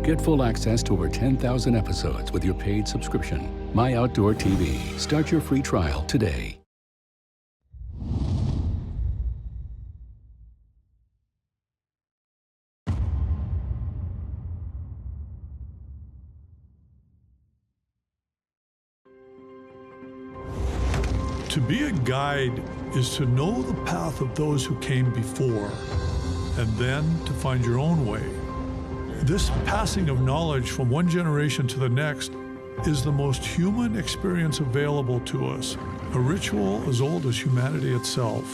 Get full access to over 10,000 episodes with your paid subscription. MyOutdoorTV. Start your free trial today. To be a guide is to know the path of those who came before, and then to find your own way. This passing of knowledge from one generation to the next is the most human experience available to us, a ritual as old as humanity itself.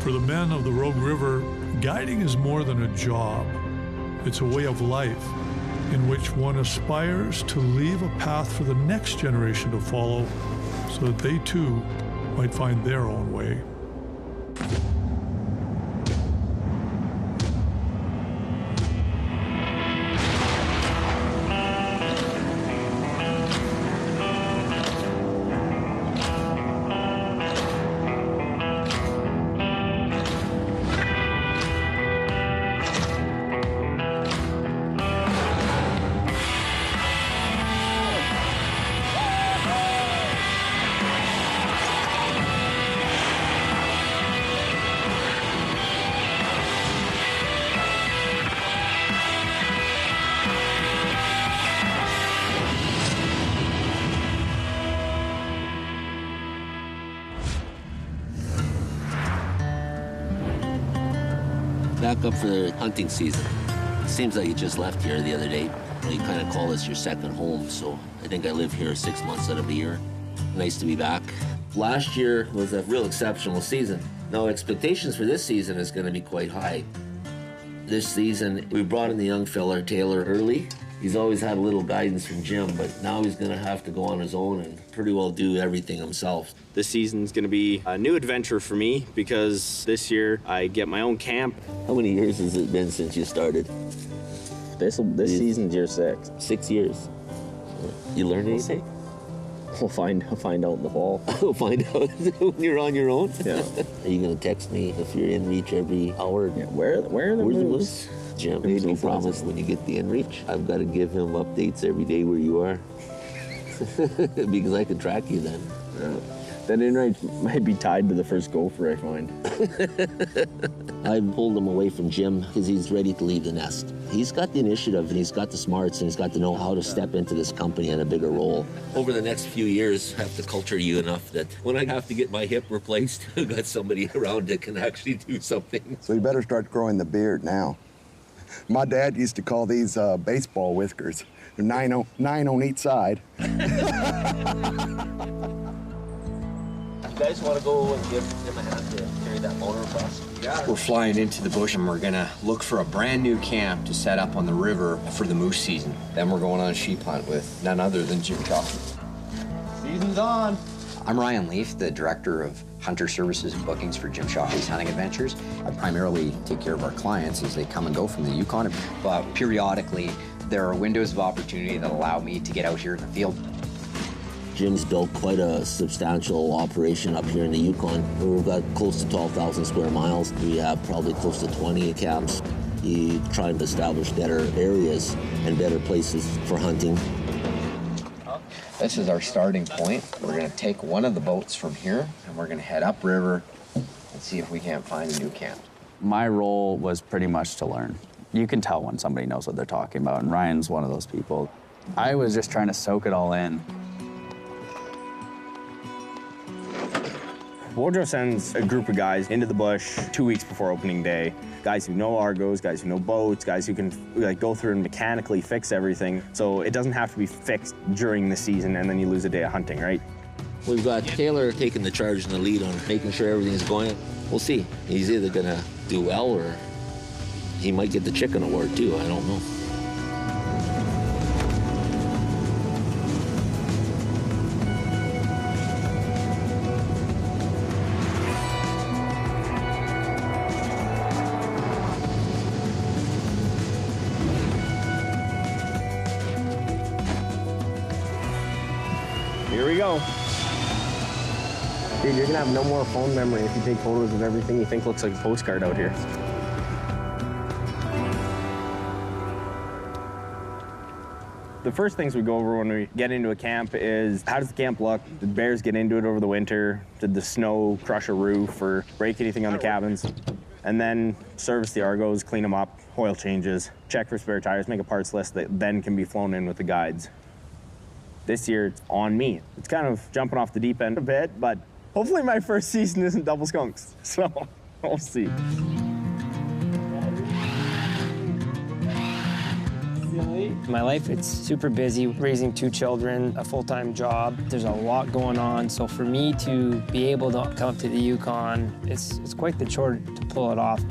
For the men of the Rogue River, guiding is more than a job. It's a way of life in which one aspires to leave a path for the next generation to follow, so that they too might find their own way. Back up for the hunting season. Seems like you just left here the other day. You kind of call this your second home, so I think I live here 6 months out of a year. Nice to be back. Last year was a real exceptional season. Now expectations for this season is going to be quite high. This season, we brought in the young fella, Taylor, early. He's always had a little guidance from Jim, but now he's going to have to go on his own and pretty well do everything himself. This season's going to be a new adventure for me because this year I get my own camp. How many years has it been since you started? This season's year 6. 6 years. You learn anything? We'll find out in the fall. We'll find out when you're on your own? Yeah. Are you going to text me if you're in reach every hour? Yeah, where are the moose? Jim made me promise when you get the inReach, I've got to give him updates every day where you are. Because I can track you then. Yeah. That inReach might be tied to the first gopher I find. I pulled him away from Jim because he's ready to leave the nest. He's got the initiative and he's got the smarts and he's got to know how to step into this company in a bigger role. Over the next few years, I have to culture you enough that when I have to get my hip replaced, I've got somebody around that can actually do something. So you better start growing the beard now. My dad used to call these baseball whiskers. They're nine on each side. You guys want to go and give him a hand to carry that motor across? Yeah. We're flying into the bush and we're gonna look for a brand new camp to set up on the river for the moose season. Then we're going on a sheep hunt with none other than Jim Shockey. Season's on. I'm Ryan Leaf, the Director of Hunter Services and Bookings for Jim Shockey's Hunting Adventures. I primarily take care of our clients as they come and go from the Yukon, but periodically there are windows of opportunity that allow me to get out here in the field. Jim's built quite a substantial operation up here in the Yukon. We've got close to 12,000 square miles. We have probably close to 20 camps. He's trying to establish better areas and better places for hunting. This is our starting point. We're gonna take one of the boats from here and we're gonna head upriver and see if we can't find a new camp. My role was pretty much to learn. You can tell when somebody knows what they're talking about, and Ryan's one of those people. I was just trying to soak it all in. Woodrow sends a group of guys into the bush 2 weeks before opening day. Guys who know Argos, guys who know boats, guys who can go through and mechanically fix everything. So it doesn't have to be fixed during the season and then you lose a day of hunting, right? We've got Taylor taking the charge and the lead on making sure everything's going. We'll see. He's either gonna do well or he might get the chicken award too, I don't know. Here we go. Dude, you're gonna have no more phone memory if you take photos of everything you think looks like a postcard out here. The first things we go over when we get into a camp is, how does the camp look? Did bears get into it over the winter? Did the snow crush a roof or break anything on the cabins? And then service the Argos, clean them up, oil changes, check for spare tires, make a parts list that then can be flown in with the guides. This year, it's on me. It's kind of jumping off the deep end a bit, but hopefully my first season isn't double skunks, so we'll see. My life, it's super busy, raising 2 children, a full-time job. There's a lot going on, so for me to be able to come up to the Yukon, it's quite the chore to pull it off.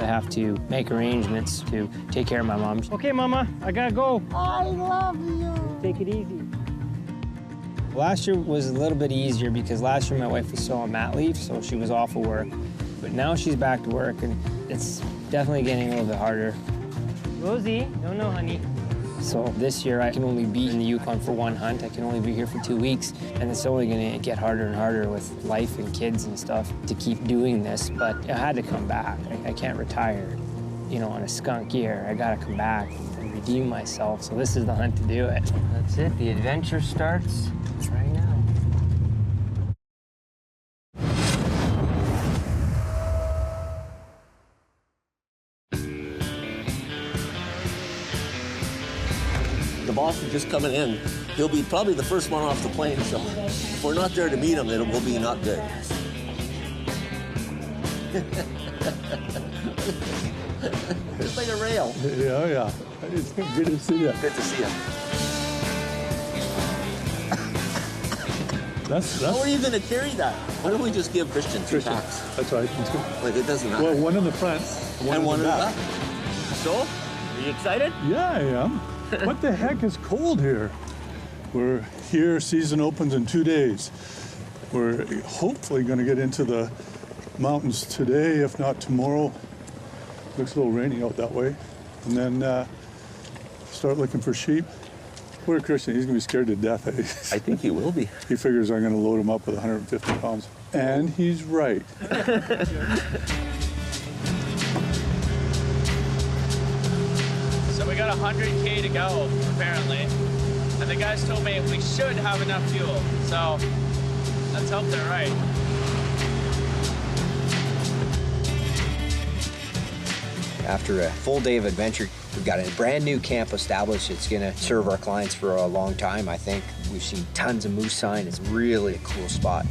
I have to make arrangements to take care of my mom. Okay, Mama, I gotta go. I love you. Take it easy. Last year was a little bit easier because last year my wife was still on mat leave, so she was off of work. But now she's back to work, and it's definitely getting a little bit harder. Rosie, no, honey. So this year I can only be in the Yukon for 1 hunt. I can only be here for 2 weeks, and it's only gonna get harder and harder with life and kids and stuff to keep doing this, but I had to come back. I can't retire, you know, on a skunk year. I gotta come back and redeem myself, so this is the hunt to do it. That's it, the adventure starts right now. The boss is just coming in. He'll be probably the first one off the plane, so if we're not there to meet him, it will be not good. Just like a rail. Yeah. It's good to see you. Good to see you. How are you going to carry that? Why don't we just give Christian 2 packs? That's right. That's good. Like, it doesn't matter. Well, one in the front and one in the back. So, Are you excited? Yeah, I am. What the heck is cold here? We're here, season opens in 2 days. We're hopefully going to get into the mountains today, if not tomorrow. Looks a little rainy out that way. And then start looking for sheep. Poor Christian, he's going to be scared to death. I think he will be. He figures I'm going to load him up with 150 pounds. And he's right. So we got 100K to go, apparently. And the guys told me we should have enough fuel. So let's hope they're right. After a full day of adventure, we've got a brand new camp established. It's gonna serve our clients for a long time, I think. We've seen tons of moose sign. It's really a cool spot.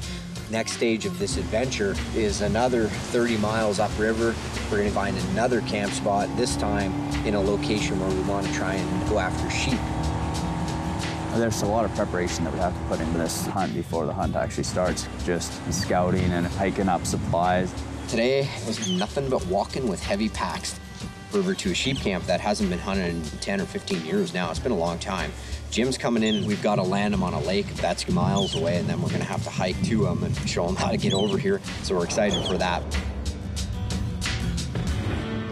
Next stage of this adventure is another 30 miles upriver. We're gonna find another camp spot, this time in a location where we wanna try and go after sheep. There's a lot of preparation that we have to put into this hunt before the hunt actually starts. Just scouting and hiking up supplies. Today was nothing but walking with heavy packs. River to a sheep camp that hasn't been hunted in 10 or 15 years now. It's been a long time. Jim's coming in and we've got to land him on a lake that's miles away, and then we're going to have to hike to him and show him how to get over here. So we're excited for that.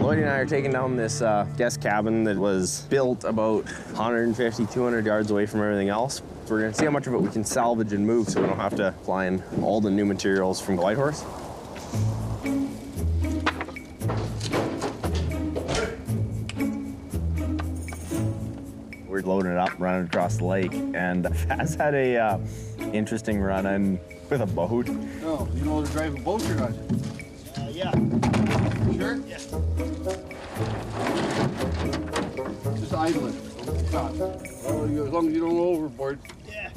Lloyd and I are taking down this guest cabin that was built about 150, 200 yards away from everything else. We're going to see how much of it we can salvage and move so we don't have to fly in all the new materials from the Whitehorse. We're loading it up, running across the lake, and Faz had a interesting run-in with a boat. Oh, you know how to drive a boat or not? Yeah. Sure? Yeah. Just idle it. Well, as long as you don't go overboard. Yeah.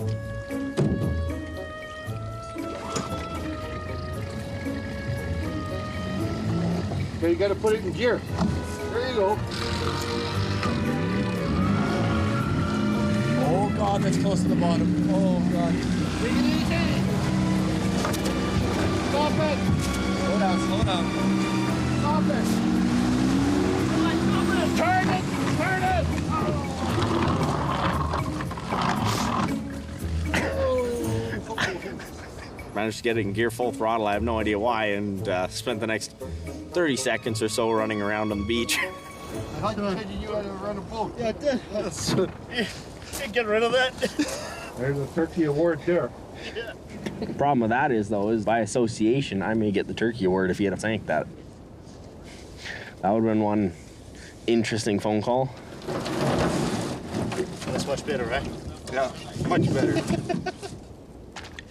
Okay, you got to put it in gear. There you go. Oh God, that's close to the bottom. Oh God. Take it easy. Stop it. Slow down, slow down. Stop it. Stop it. Turn it. Turn it. Managed to get it in gear full throttle. I have no idea why, and spent the next 30 seconds or so running around on the beach. I thought you said you had to run a boat. Yeah, it did. Get rid of that. There's a turkey award there. Yeah. The problem with that is, though, is by association, I may get the turkey award if he had sank that. That would have been one interesting phone call. That's much better, right? Yeah, much better.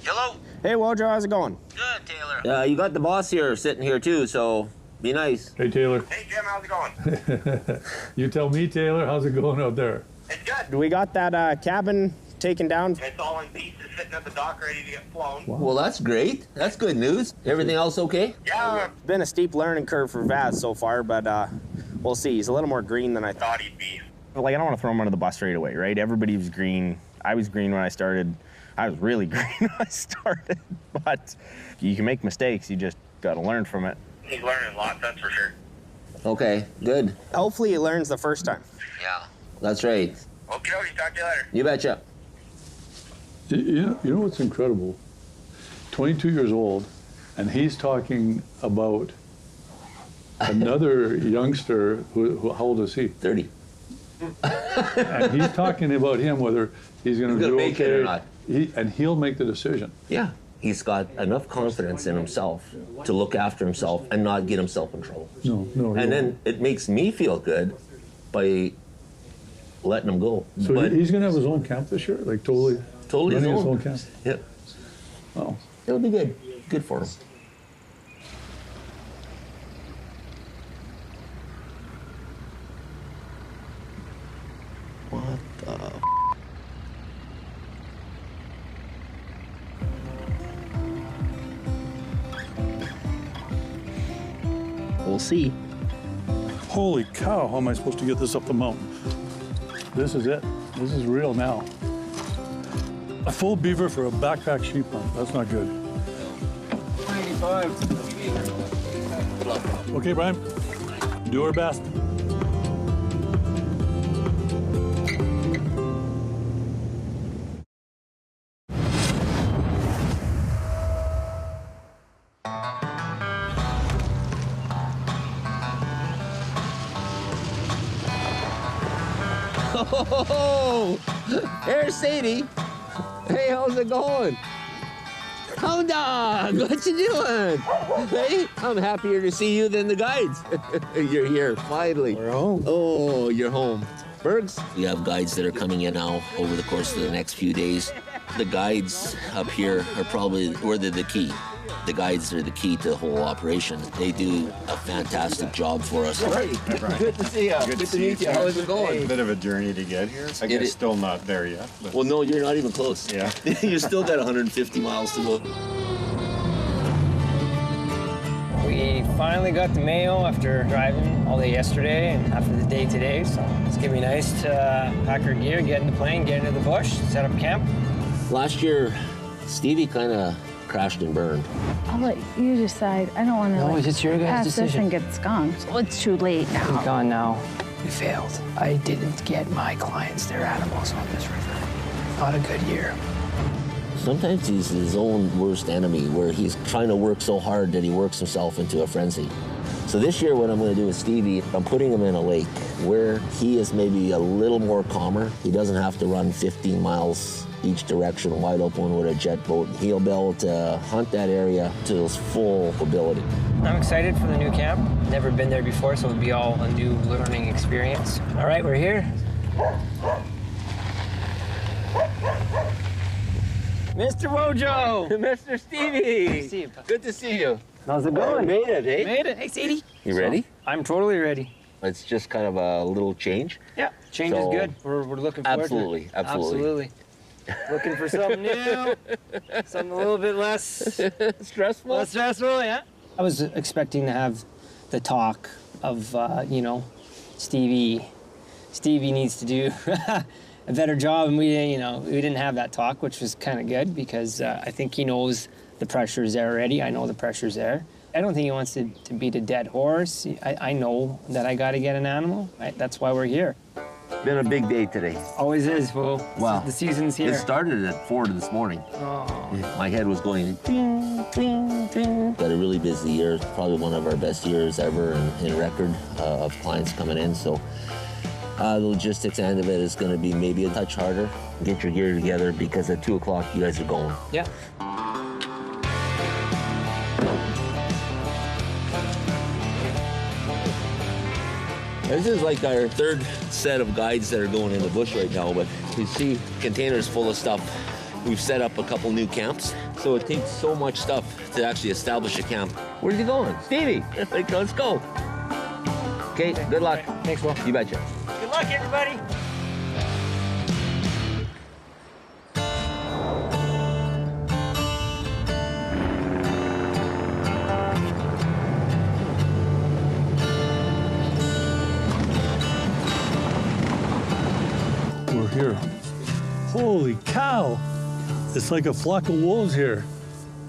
Hello. Hey, Wojo, how's it going? Good, Taylor. You got the boss here sitting here too, so be nice. Hey, Taylor. Hey, Jim, how's it going? You tell me, Taylor, how's it going out there? It's good. We got that cabin taken down. It's all in pieces, sitting at the dock, ready to get flown. Well, that's great. That's good news. Everything else okay? Yeah, It's been a steep learning curve for Vaz so far, but we'll see. He's a little more green than I thought. thought he'd be. Like, I don't want to throw him under the bus right away, right? Everybody was green. I was green when I started. I was really green when I started. But you can make mistakes. You just got to learn from it. He's learning lots, that's for sure. Okay, good. Hopefully he learns the first time. Yeah. That's right. Okay, talk to you later. You betcha. You know what's incredible? 22 years old, and he's talking about another youngster who how old is he? 30. And he's talking about him, whether he's going to do make okay it or not. And he'll make the decision. Yeah. He's got enough confidence in himself to look after himself and not get himself in trouble. No. And then it makes me feel good by letting him go. So But he's going to have his own camp this year, like totally his running own. camp. Yeah. Wow. It'll be good. Good for him. What the? We'll see. Holy cow! How am I supposed to get this up the mountain? This is it. This is real now. A full beaver for a backpack sheep hunt. That's not good. 95. Okay, Brian. Do our best. Oh, there's Sadie. Hey, how's it going? Hound dog, what you doing? Hey, I'm happier to see you than the guides. You're here, finally. We're home. Oh, you're home. Bergs? We have guides that are coming in now over the course of the next few days. The guides up here are probably, they're the key. The guides are the key to the whole operation. They do a fantastic job for us. Hey, good to see you. Good to meet you. How is it going? A bit of a journey to get here. I guess still not there yet. But well, no, you're not even close. Yeah. You still got 150 miles to go. We finally got to Mayo after driving all day yesterday and after the day today, so it's gonna be nice to pack our gear, get in the plane, get into the bush, set up camp. Last year, Stevie kind of crashed and burned. I'll let you decide. I don't want to No, it's your guys' pass this decision. and get skunked. Well, it's too late now. I'm gone now. We failed. I didn't get my clients their animals on this river. Not a good year. Sometimes he's his own worst enemy, where he's trying to work so hard that he works himself into a frenzy. So this year, what I'm going to do with Stevie, I'm putting him in a lake where he is maybe a little more calmer. He doesn't have to run 15 miles each direction wide open with a jet boat. He'll be able to hunt that area to his full ability. I'm excited for the new camp. Never been there before, so it'll be all a new learning experience. All right, we're here. Mr. Wojo! Mr. Stevie! See you. Good to see you. How's it going? Made it, eh? Made it. Hey, Sadie. You ready? I'm totally ready. It's just kind of a little change. Yeah, change So- is good. We're looking forward Absolutely, to it. absolutely. Looking for something new, something a little bit less stressful. Less stressful, yeah. I was expecting to have the talk of, Stevie needs to do a better job, and we didn't have that talk, which was kind of good because I think he knows the pressure's there already. I know the pressure's there. I don't think he wants to beat a dead horse. I know that I got to get an animal. That's why we're here. Been a big day today. Always is, Bo. Wow. The season's here. It started at 4 this morning. Oh. My head was going ding, ding, ding. Got a really busy year. Probably one of our best years ever in record of clients coming in. So the logistics end of it is going to be maybe a touch harder. Get your gear together because at 2 o'clock you guys are going. Yeah. This is like our third set of guides that are going in the bush right now, but actually see containers full of stuff. We've set up a couple new camps, so it takes so much stuff to actually establish a camp. Where's he going? Stevie, let's go. Okay, good luck. Thanks, Will. You betcha. Good luck, everybody. We're here. Holy cow! It's like a flock of wolves here.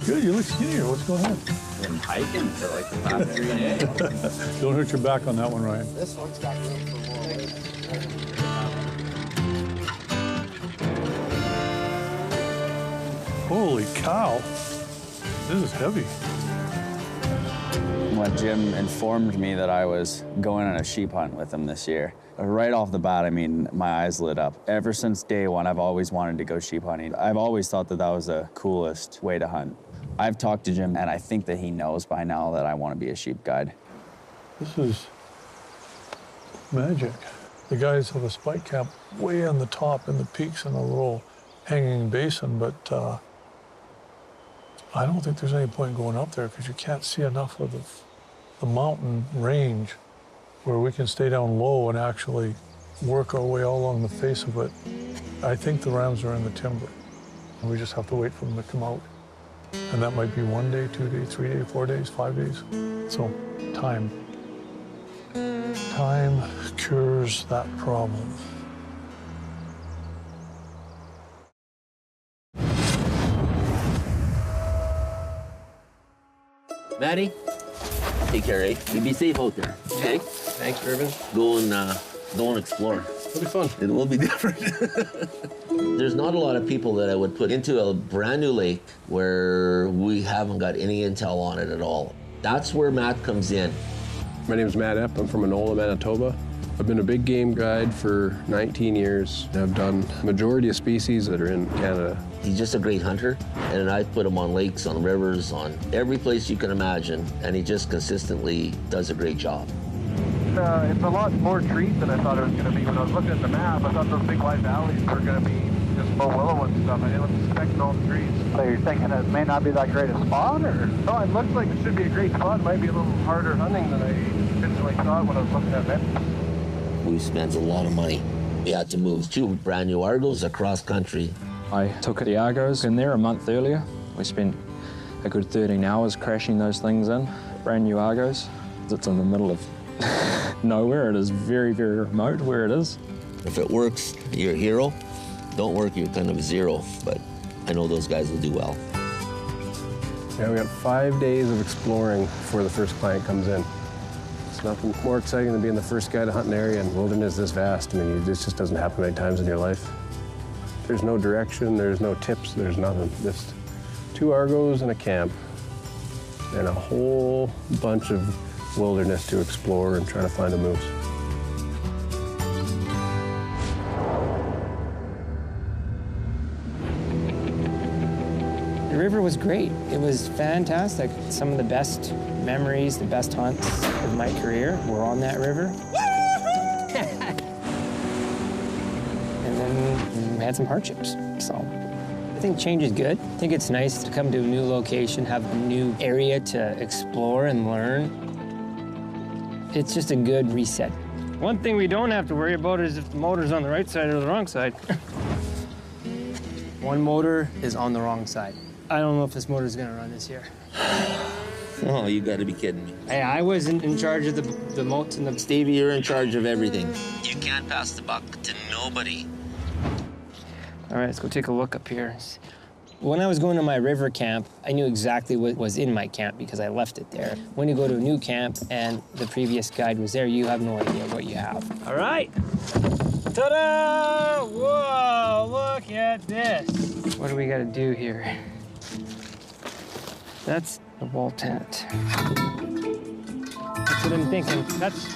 Good, you look skinnier. What's going on? Been hiking for like the past 3 days. Don't hurt your back on that one, Ryan. This one's got room for more. Holy cow. This is heavy. When Jim informed me that I was going on a sheep hunt with him this year, right off the bat, I mean, my eyes lit up. Ever since day one, I've always wanted to go sheep hunting. I've always thought that that was the coolest way to hunt. I've talked to Jim, and I think that he knows by now that I want to be a sheep guide. This is magic. The guys have a spike camp way on the top in the peaks in a little hanging basin, but I don't think there's any point going up there because you can't see enough of the mountain range where we can stay down low and actually work our way all along the face of it. I think the rams are in the timber. We just have to wait for them to come out. And that might be 1 day, 2 days, 3 days, 4 days, 5 days. So time. Time cures that problem. Maddie, take care, eh? You be safe out there, okay? Thanks, Irvin. Go and explore. It'll be fun. It will be different. There's not a lot of people that I would put into a brand new lake where we haven't got any intel on it at all. That's where Matt comes in. My name is Matt Epp. I'm from Enola, Manitoba. I've been a big game guide for 19 years. I've done the majority of species that are in Canada. He's just a great hunter, and I put him on lakes, on rivers, on every place you can imagine, and he just consistently does a great job. It's a lot more trees than I thought it was going to be. When I was looking at the map, I thought those big wide valleys were going to be just low willow and stuff. I didn't expect all the trees. So you're thinking it may not be that great a spot, or? No, it looks like it should be a great spot. It might be a little harder hunting than I originally thought when I was looking at it. We spent a lot of money. We had to move 2 brand new Argos across country. I took the Argos in there a month earlier. We spent a good 13 hours crashing those things in. Brand new Argos. It's in the middle of nowhere. It is very, very remote where it is. If it works, you're a hero. Don't work, you're kind of a zero. But I know those guys will do well. Yeah, we got 5 days of exploring before the first client comes in. It's nothing more exciting than being the first guy to hunt an area in wilderness this vast. I mean, this just doesn't happen many times in your life. There's no direction, there's no tips, there's nothing. Just 2 Argos and a camp and a whole bunch of wilderness to explore and try to find a moose. The river was great. It was fantastic. Some of the best memories, the best hunts of my career were on that river. And then we had some hardships, so. I think change is good. I think it's nice to come to a new location, have a new area to explore and learn. It's just a good reset. One thing we don't have to worry about is if the motor's on the right side or the wrong side. One motor is on the wrong side. I don't know if this motor's gonna run this year. Oh, you gotta be kidding me. Hey, I was in charge of the moats and the... Stevie, you're in charge of everything. You can't pass the buck to nobody. All right, let's go take a look up here. When I was going to my river camp, I knew exactly what was in my camp because I left it there. When you go to a new camp and the previous guide was there, you have no idea what you have. All right. Ta-da! Whoa, look at this. What do we got to do here? That's the wall tent. That's what I'm thinking. That's...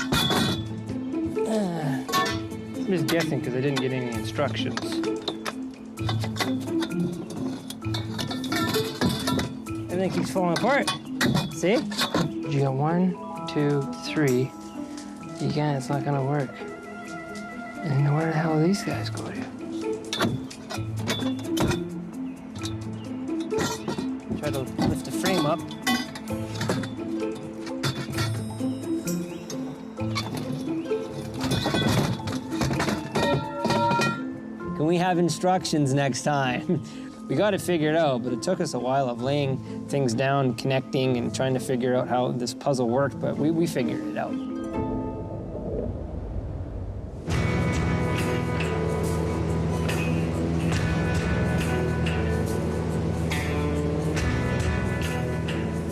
I'm just guessing because I didn't get any instructions. Everything keeps falling apart. See? You got 1, 2, 3. Again, it's not gonna work. And where the hell do these guys go to? Try to lift the frame up. Can we have instructions next time? We got it figured out, but it took us a while of laying things down, connecting, and trying to figure out how this puzzle worked, but we figured it out.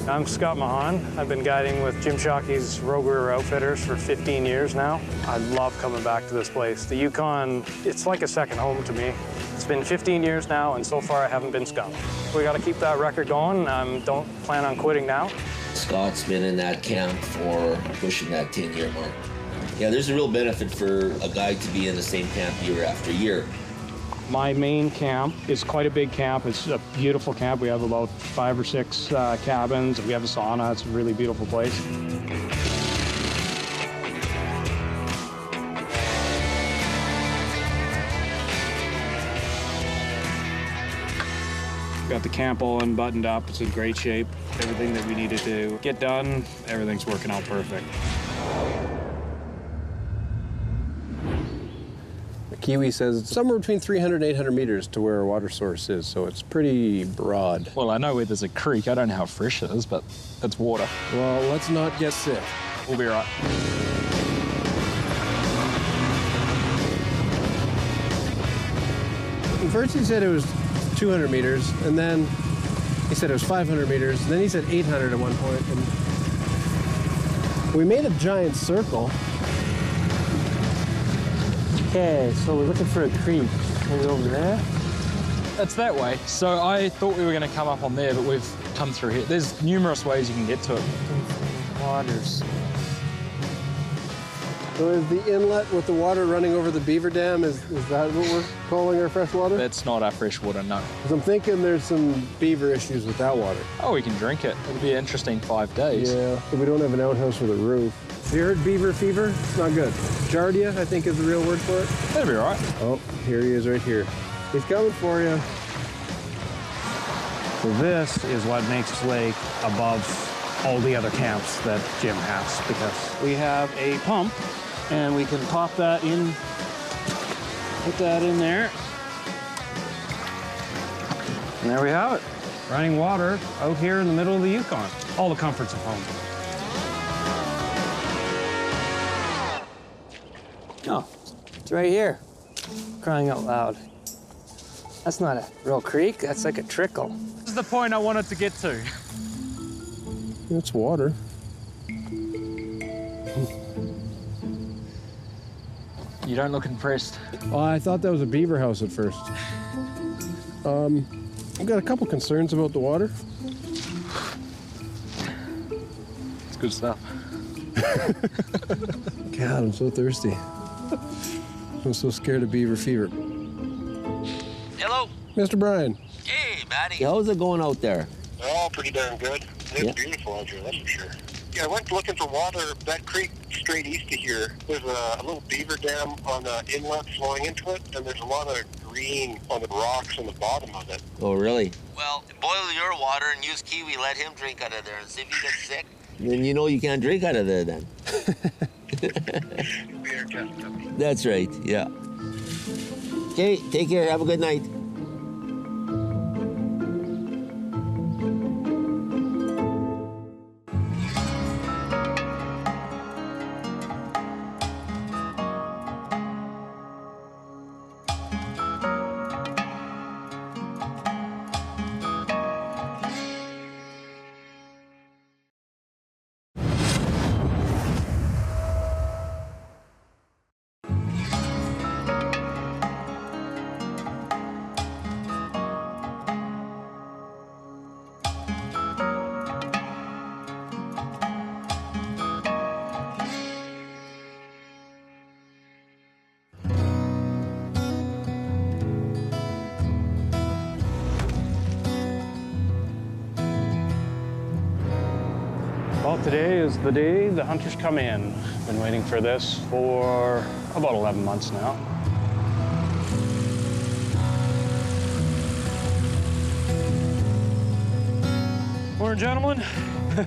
I'm Scott Mahan. I've been guiding with Jim Shockey's Rogue River Outfitters for 15 years now. I love coming back to this place. The Yukon, it's like a second home to me. It's been 15 years now, and so far I haven't been skunked. We got to keep that record going. Don't plan on quitting now. Scott's been in that camp for pushing that 10-year mark. Yeah, there's a real benefit for a guide to be in the same camp year after year. My main camp is quite a big camp. It's a beautiful camp. We have about 5 or 6 cabins. We have a sauna. It's a really beautiful place. Got the camp all unbuttoned up. It's in great shape. Everything that we needed to get done, everything's working out perfect. Kiwi says it's somewhere between 300 and 800 meters to where our water source is, so it's pretty broad. Well, I know where there's a creek. I don't know how fresh it is, but it's water. Well, let's not get sick. We'll be right. First he said it was 200 meters, and then he said it was 500 meters, and then he said 800 at one point. And we made a giant circle. Okay, so we're looking for a creek. Maybe over there? It's that way. So I thought we were going to come up on there, but we've come through here. There's numerous ways you can get to it. Waters. So is the inlet with the water running over the beaver dam, is that what we're calling our fresh water? That's not our fresh water, no. Because I'm thinking there's some beaver issues with that water. Oh, we can drink it. It'll be an interesting 5 days. Yeah, but we don't have an outhouse with a roof. You heard beaver fever? It's not good. Giardia, I think, is the real word for it. That'll be all right. Oh, here he is right here. He's coming for you. So this is what makes this lake above all the other camps that Jim has, because we have a pump and we can pop that in, put that in there. And there we have it. Running water out here in the middle of the Yukon. All the comforts of home. Oh, it's right here. Crying out loud. That's not a real creek, that's like a trickle. This is the point I wanted to get to. It's water. You don't look impressed. Oh, I thought that was a beaver house at first. I've got a couple concerns about the water. It's good stuff. God, I'm so thirsty. I'm so scared of beaver fever. Hello. Mr. Brian. Hey, Matty. How's it going out there? Oh, pretty darn good. It's beautiful out here, that's for sure. Yeah, I went looking for water. That creek straight east of here, there's a little beaver dam on the inlet flowing into it, and there's a lot of green on the rocks on the bottom of it. Oh, really? Well, boil your water and use Kiwi. Let him drink out of there and see if he gets sick. Then you know you can't drink out of there then. That's right, yeah. Okay, take care. Have a good night. Well, today is the day the hunters come in. Been waiting for this for about 11 months now. morning, gentlemen.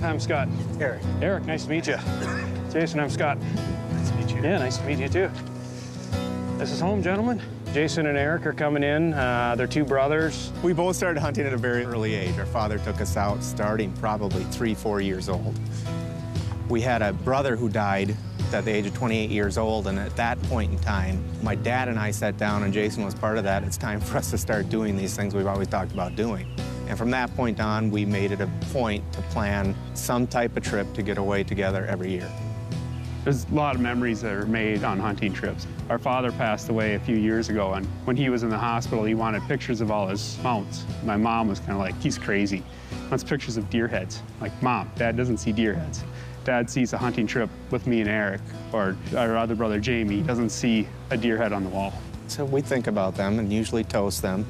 I'm Scott. Eric. Eric, nice to meet you. Jason, I'm Scott. Nice to meet you. Yeah, nice to meet you too. This is home, gentlemen. Jason and Eric are coming in. They're two brothers. We both started hunting at a very early age. Our father took us out starting probably 3-4 years old. We had a brother who died at the age of 28 years old, and at that point in time, my dad and I sat down, and Jason was part of that. It's time for us to start doing these things we've always talked about doing. And from that point on, we made it a point to plan some type of trip to get away together every year. There's a lot of memories that are made on hunting trips. Our father passed away a few years ago, and when he was in the hospital, he wanted pictures of all his mounts. My mom was kind of like, he's crazy. He wants pictures of deer heads. Like, Mom, Dad doesn't see deer heads. Dad sees a hunting trip with me and Eric, or our other brother, Jamie, doesn't see a deer head on the wall. So we think about them and usually toast them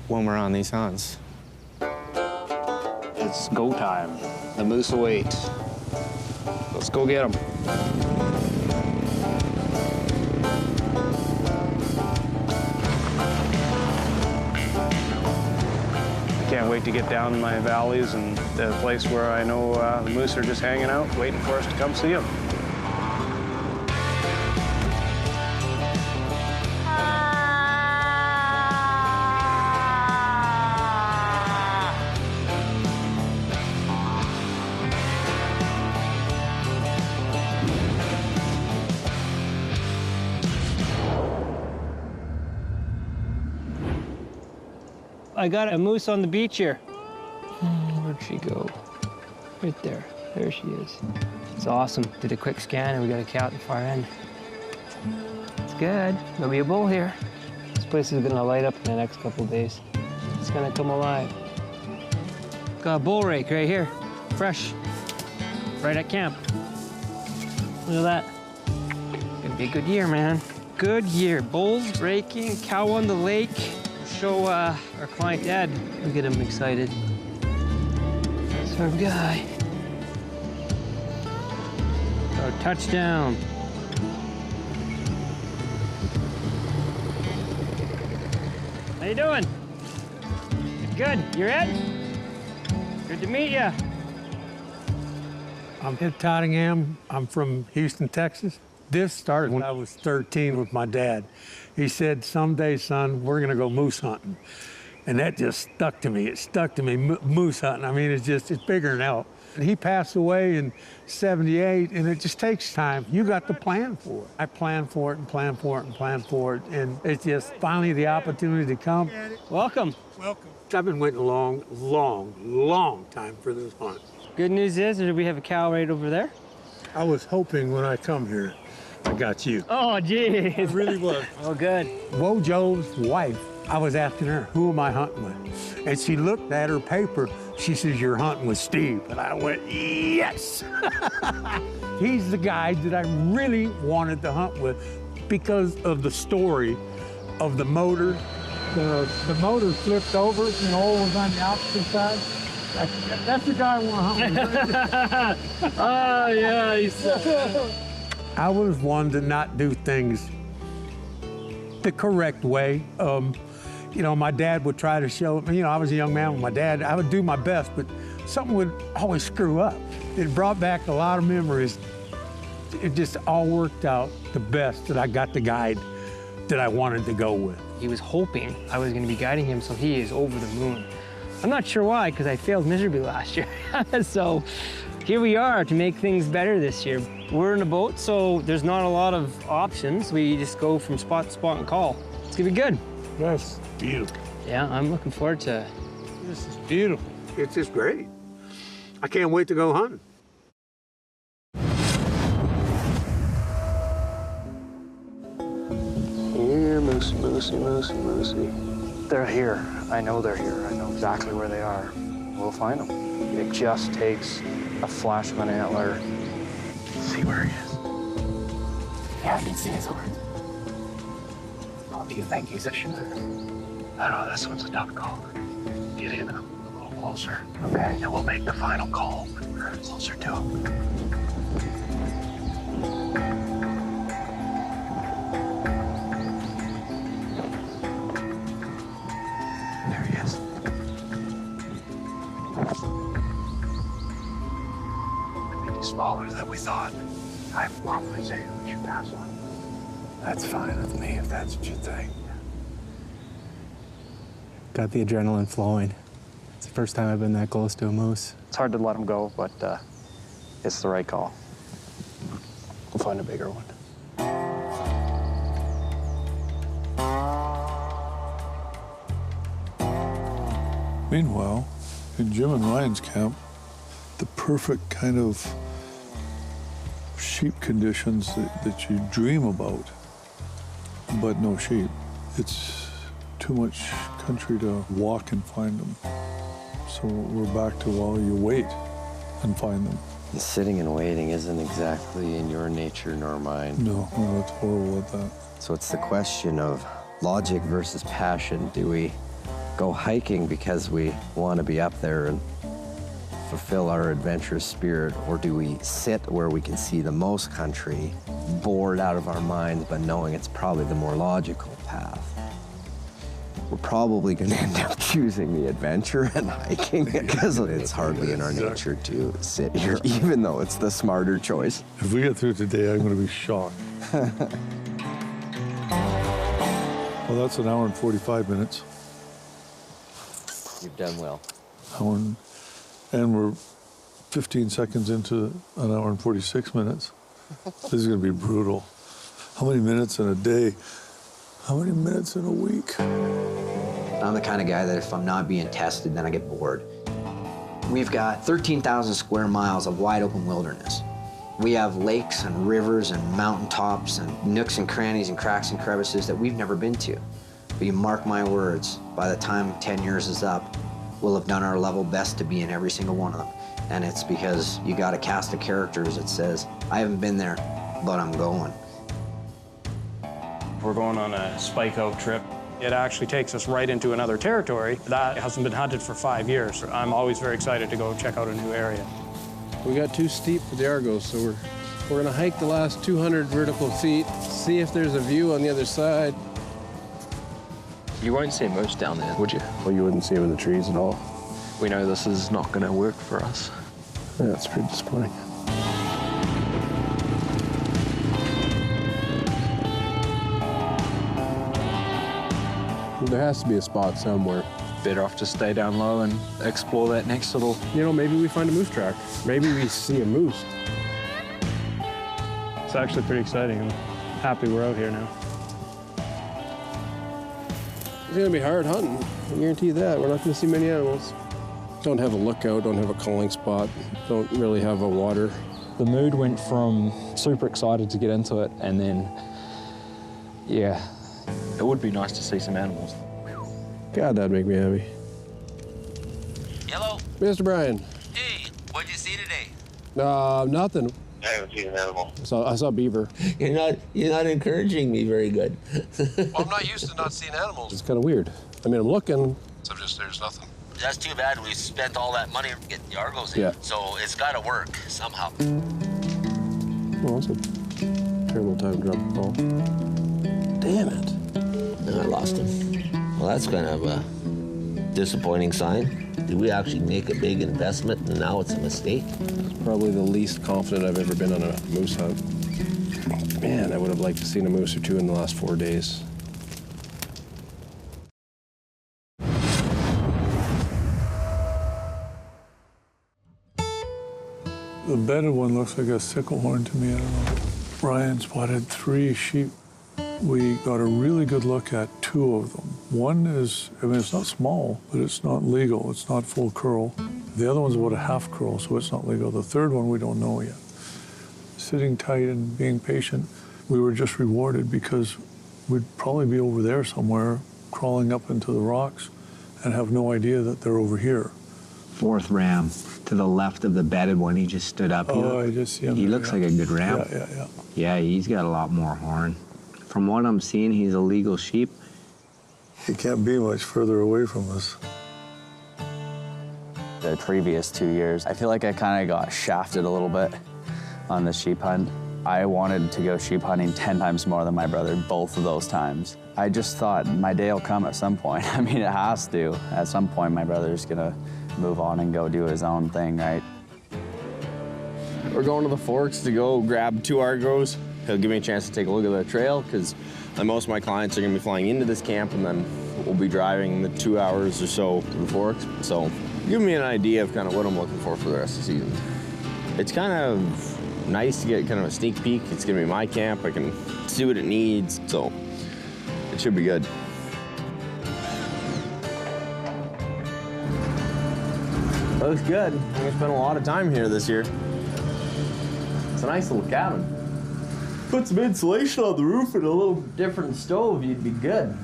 when we're on these hunts. It's go time. The moose await. Let's go get them. I can't wait to get down in my valleys and the place where I know the moose are just hanging out, waiting for us to come see them. I got a moose on the beach here. Where'd she go? Right there. There she is. It's awesome. Did a quick scan and we got a cow at the far end. It's good. There'll be a bull here. This place is gonna light up in the next couple of days. It's gonna come alive. Got a bull rake right here. Fresh. Right at camp. Look at that. Gonna be a good year, man. Good year. Bulls, raking, cow on the lake. Show our client Ed. We'll get him excited. That's our guy. Our touchdown. How you doing? Good. You're Ed? Good to meet you. I'm Ed Tottingham. I'm from Houston, Texas. This started when I was 13 with my dad. He said, someday, son, we're gonna go moose hunting. And that just stuck to me. It stuck to me, moose hunting. I mean, it's bigger than elk. And he passed away in '78, and it just takes time. You got to plan for it. I planned for it and planned for it and planned for it, and it's just finally the opportunity to come. Welcome. Welcome. I've been waiting a long, long, long time for this hunt. Good news is, we have a cow right over there. I was hoping when I come here, I got you. Oh, geez. I really was. Oh, good. Wojo's wife, I was asking her, who am I hunting with? And she looked at her paper. She says, you're hunting with Steve. And I went, yes. He's the guy that I really wanted to hunt with because of the story of the motor. The motor flipped over and oil was on the opposite side. That's the guy I want to hunt with. Oh, yeah, he's... I was one to not do things the correct way. You know, my dad would try to show, you know, I was a young man with my dad. I would do my best, but something would always screw up. It brought back a lot of memories. It just all worked out the best that I got the guide that I wanted to go with. He was hoping I was going to be guiding him, so he is over the moon. I'm not sure why, because I failed miserably last year. So here we are to make things better this year. We're in a boat, so there's not a lot of options. We just go from spot to spot and call. It's gonna be good. Yes, beautiful. Yeah, I'm looking forward to it. This is beautiful. It's just great. I can't wait to go hunting. Here, moosey, moosey, moosey, moosey. They're here. I know they're here. I know exactly where they are. We'll find them. It just takes a flash of an antler. See where he is. Yeah, I can see his horn. What do you think he's a shooter? I don't know, this one's a duck call. Get in a little closer. Okay. And we'll make the final call when we're closer to him. There he is. smaller than we thought. I probably say we should pass on. That's fine with me if that's what you think. Got the adrenaline flowing. It's the first time I've been that close to a moose. It's hard to let them go, but it's the right call. We'll find a bigger one. Meanwhile, in Jim and Ryan's camp, the perfect kind of sheep conditions that you dream about, but no sheep. It's too much country to walk and find them. So we're back to, well, you wait and find them. Sitting and waiting isn't exactly in your nature nor mine. No, it's horrible at that. So it's the question of logic versus passion. Do we go hiking because we want to be up there and fulfill our adventurous spirit, or do we sit where we can see the most country, bored out of our minds, but knowing it's probably the more logical path? We're probably going to end up choosing the adventure and hiking because it's hardly in our nature to sit here, even though it's the smarter choice. If we get through today, I'm going to be shocked. Well, that's an hour and 45 minutes. You've done well. And we're 15 seconds into an hour and 46 minutes. This is going to be brutal. How many minutes in a day? How many minutes in a week? I'm the kind of guy that if I'm not being tested, then I get bored. We've got 13,000 square miles of wide open wilderness. We have lakes and rivers and mountaintops and nooks and crannies and cracks and crevices that we've never been to. But you mark my words, by the time 10 years is up, we'll have done our level best to be in every single one of them. And it's because you got a cast of characters that says, I haven't been there, but I'm going. We're going on a spike out trip. It actually takes us right into another territory that hasn't been hunted for 5 years. I'm always very excited to go check out a new area. We got too steep for the Argos, so we're gonna hike the last 200 vertical feet, see if there's a view on the other side. You won't see moose down there, would you? Well, you wouldn't see them in the trees at all. We know this is not going to work for us. Yeah, that's pretty disappointing. There has to be a spot somewhere. Better off to stay down low and explore that next little... You know, maybe we find a moose track. Maybe we see a moose. It's actually pretty exciting. I'm happy we're out here now. It's gonna be hard hunting, I guarantee you that. We're not gonna see many animals. Don't have a lookout, don't have a calling spot, don't really have a water. The mood went from super excited to get into it, and then, yeah. It would be nice to see some animals. God, that'd make me happy. Hello. Mr. Brian. Hey, what'd you see today? Nothing. I haven't seen an animal. I saw beaver. You're not encouraging me very good. Well, I'm not used to not seeing animals. It's kind of weird. I mean, I'm looking. So just there's nothing. That's too bad. We spent all that money to get the Argos in. Yeah. So it's got to work somehow. Well, that's a terrible time to drop the ball. Damn it. And I lost him. Well, that's kind of a disappointing sign. Did we actually make a big investment and now it's a mistake? It's probably the least confident I've ever been on a moose hunt. Man, I would have liked to seen a moose or two in the last 4 days. The bedded one looks like a sickle horn to me. I don't know. Brian spotted 3 sheep. We got a really good look at 2 of them. One is, I mean, it's not small, but it's not legal. It's not full curl. The other one's about a half curl, so it's not legal. The third one, we don't know yet. Sitting tight and being patient, we were just rewarded because we'd probably be over there somewhere, crawling up into the rocks and have no idea that they're over here. 4th ram to the left of the bedded one. He just stood up. Oh, I just see him. He looks like a good ram. Yeah. Yeah, he's got a lot more horn. From what I'm seeing, he's a legal sheep. He can't be much further away from us. The previous 2 years, I feel like I kind of got shafted a little bit on the sheep hunt. I wanted to go sheep hunting 10 times more than my brother, both of those times. I just thought my day will come at some point. I mean, it has to. At some point, my brother's gonna move on and go do his own thing, right? We're going to the Forks to go grab 2 Argos. He'll give me a chance to take a look at the trail because most of my clients are going to be flying into this camp, and then we'll be driving the 2 hours or so to the Forks. So give me an idea of kind of what I'm looking for the rest of the season. It's kind of nice to get kind of a sneak peek. It's going to be my camp. I can see what it needs, so it should be good. Looks good. I'm going to spend a lot of time here this year. It's a nice little cabin. Put some insulation on the roof and a little different stove, you'd be good.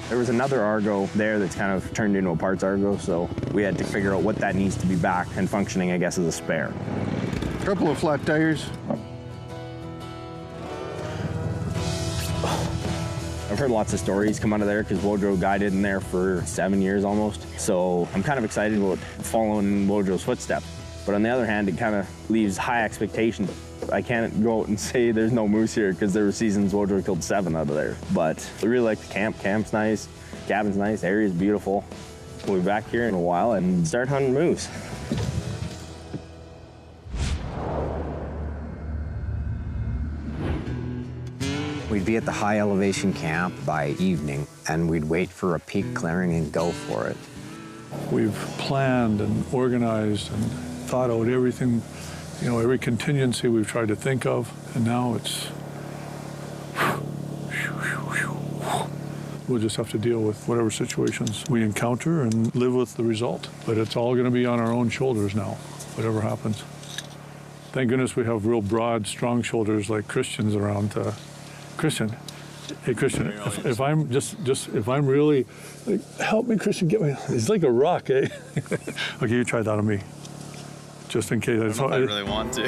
There was another Argo there that's kind of turned into a parts Argo, so we had to figure out what that needs to be back and functioning, I guess, as a spare. A couple of flat tires. I've heard lots of stories come out of there because Woodrow guided in there for 7 years almost. So I'm kind of excited about following Woodrow's footsteps. But on the other hand, it kind of leaves high expectations. I can't go out and say there's no moose here because there were seasons Woodrow killed 7 out of there. But I really like the camp. Camp's nice, cabin's nice, area's beautiful. We'll be back here in a while and start hunting moose. We'd be at the high elevation camp by evening, and we'd wait for a peak clearing and go for it. We've planned and organized and thought out everything, you know, every contingency we've tried to think of, and now it's, we'll just have to deal with whatever situations we encounter and live with the result. But it's all going to be on our own shoulders now, whatever happens. Thank goodness we have real broad, strong shoulders like Christian's around. Christian, hey Christian, if I'm if I'm really, like, help me, Christian, get me. It's like a rock, eh? Okay, you try that on me, just in case. I don't know if I really want to.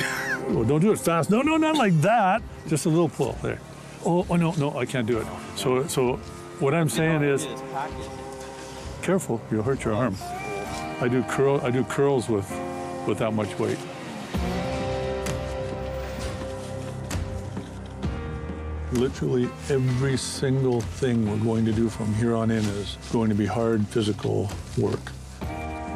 Well, don't do it fast. No, not like that. Just a little pull there. Oh no, I can't do it. So what I'm saying is, careful, you'll hurt your arm. I do curls with that much weight. Literally every single thing we're going to do from here on in is going to be hard physical work.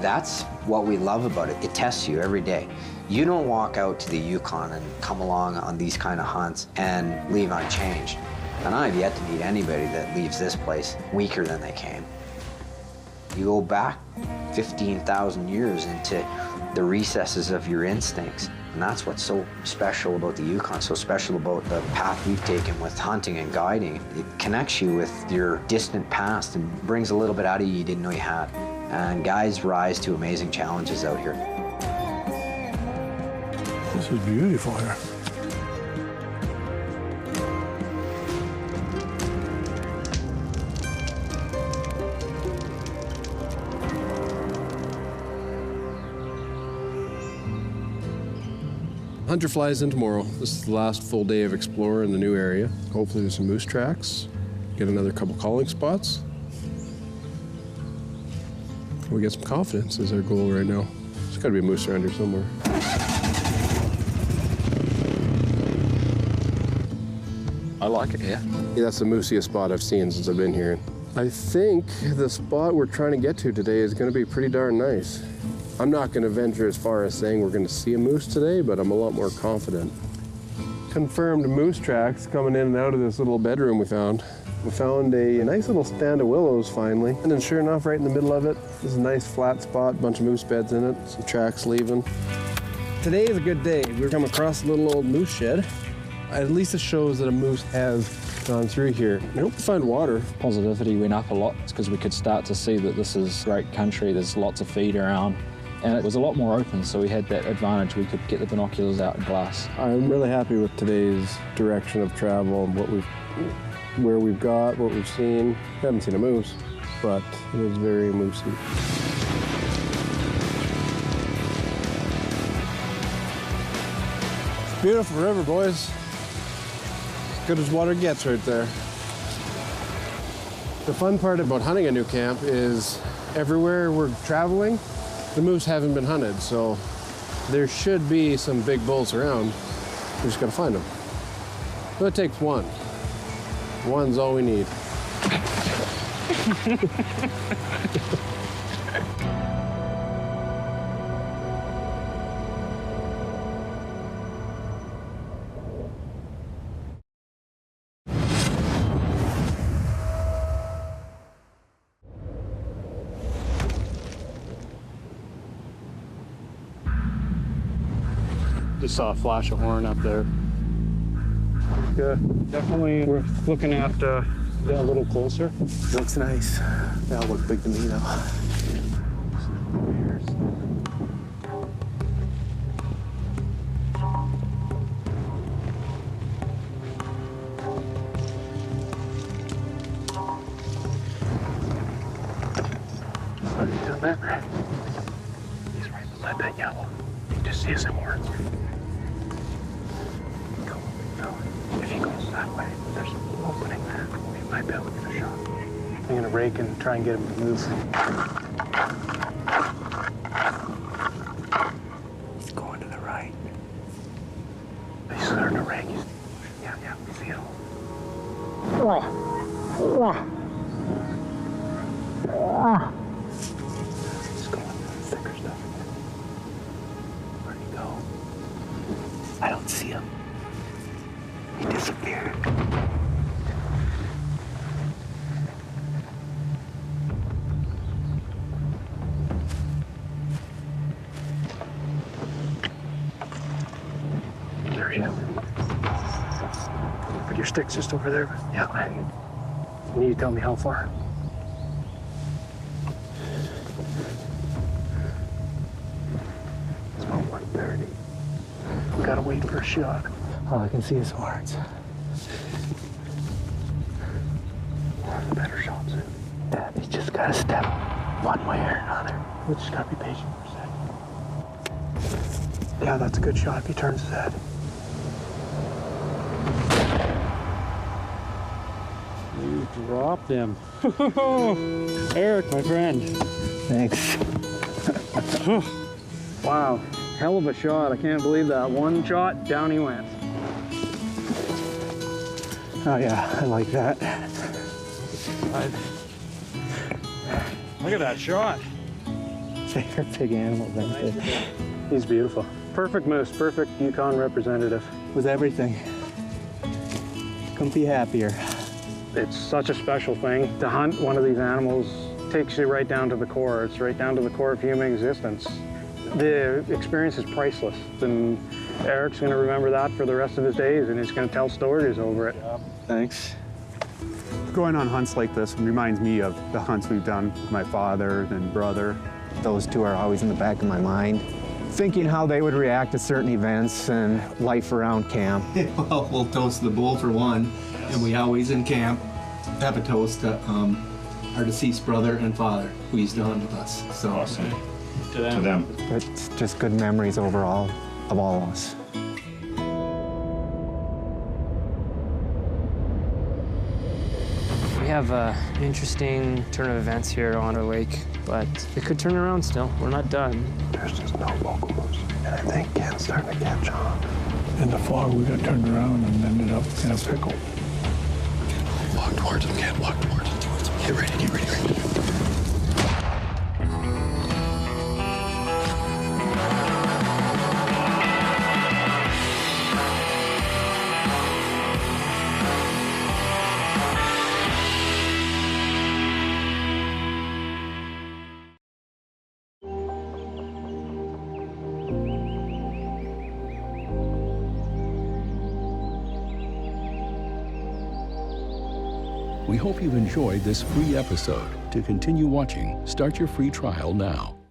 That's what we love about it. It tests you every day. You don't walk out to the Yukon and come along on these kind of hunts and leave unchanged. And I've yet to meet anybody that leaves this place weaker than they came. You go back 15,000 years into the recesses of your instincts. And that's what's so special about the Yukon, so special about the path we've taken with hunting and guiding. It connects you with your distant past and brings a little bit out of you didn't know you had. And guys rise to amazing challenges out here. This is beautiful here. Hunter flies in tomorrow. This is the last full day of exploring the new area. Hopefully there's some moose tracks. Get another couple calling spots. We get some confidence is our goal right now. There's got to be a moose around here somewhere. I like it, yeah. That's the moosiest spot I've seen since I've been here. I think the spot we're trying to get to today is going to be pretty darn nice. I'm not going to venture as far as saying we're going to see a moose today, but I'm a lot more confident. Confirmed moose tracks coming in and out of this little bedroom we found. We found a nice little stand of willows finally, and then sure enough, right in the middle of it, there's a nice flat spot, bunch of moose beds in it, some tracks leaving. Today is a good day. We've come across a little old moose shed. At least it shows that a moose has gone through here. I hope to find water. Positivity went up a lot because we could start to see that this is great country. There's lots of feed around. And it was a lot more open, so we had that advantage. We could get the binoculars out and glass. I'm really happy with today's direction of travel and where we've got, what we've seen. We haven't seen a moose, but it is very moosey. Beautiful river, boys. As good as water gets right there. The fun part about hunting a new camp is everywhere we're traveling, the moose haven't been hunted, so there should be some big bulls around. We just gotta find them. So it takes one. One's all we need. Just saw a flash of horn up there. Definitely worth looking at a little closer. Looks nice. That'll look big to me though. What are you doing there? He's right beside that yellow. You just see some horns. If he goes that way, there's an opening there. We might be able to get a shot. I'm gonna rake and try and get him to move. He's going to the right. He's starting to rake. Yeah, we see it all. He's going for the thicker stuff. Where'd he go? I don't see him. He disappeared. There he is. Put your sticks just over there. Yeah. You need to tell me how far. It's about 1:30. We gotta wait for a shot. All I can see is horns. One of the better shots. Yeah, he's just gotta step one way or another. We just gotta be patient for a second. Yeah, that's a good shot if he turns his head. You dropped him. Eric, my friend. Thanks. Wow, hell of a shot. I can't believe that. One shot, down he went. Oh yeah, I like that. Look at that shot. They're big animals, aren't they? He's beautiful. Perfect moose, perfect Yukon representative. With everything. Couldn't be happier. It's such a special thing. To hunt one of these animals takes you right down to the core. It's right down to the core of human existence. The experience is priceless, and Eric's going to remember that for the rest of his days, and he's going to tell stories over it. Thanks. Going on hunts like this reminds me of the hunts we've done with my father and brother. Those two are always in the back of my mind. Thinking how they would react to certain events and life around camp. Well, we'll toast the bull for one, and we always in camp have a toast to our deceased brother and father who he's done with us. So awesome. To them. It's just good memories overall of all of us. We have an interesting turn of events here on our lake, but it could turn around still. We're not done. There's just no local moose. And I think Ken's starting to catch on. In the fog, we got turned around and ended up in a pickle. Walk towards him, Ken. Walk towards him. Get ready, get ready, get ready. We hope you've enjoyed this free episode. To continue watching, start your free trial now.